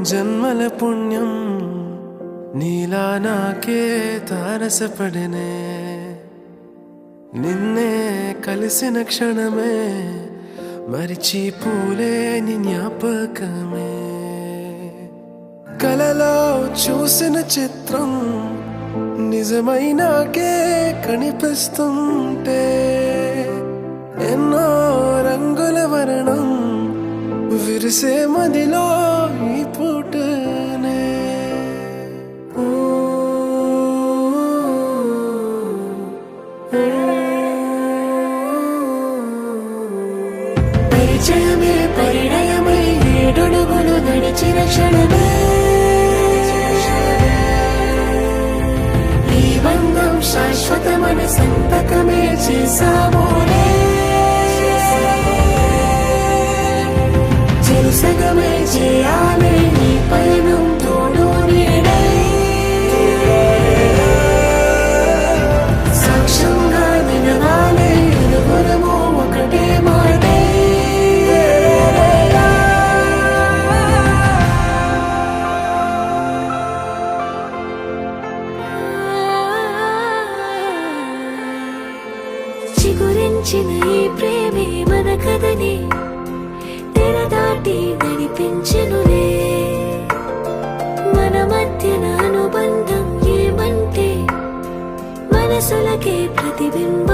జన్మల పుణ్యం నీలా నాకే తారసపడనే నిన్నే కలిసిన క్షణమే మరిచిపోలేని జ్ఞాపకమే కలలో చూసిన చిత్రం నిజమై నాకే కనిపిస్తుంటే ఎన్నో రంగుల వర్ణం విరిసే మదిలో ఈ పూటనే పరిచయమే పరిణయమై ఏడడుగులు నడిచిన క్షణమే ఈ బంధం శాశ్వతమన సంతకమే చేసామోనే చెరుసగమే చేయాలి ఈ పయనం తోడు నీడై సాక్ష్యంగా నిలవాలి ఇరువురము ఒకటే మాటే చిగురించిన ఈ ప్రేమే మన కథని తెరదాటి నడిపించెనులే మన మధ్యన అనుబంధం ఏమంటే మనసులకే ప్రతిబింబ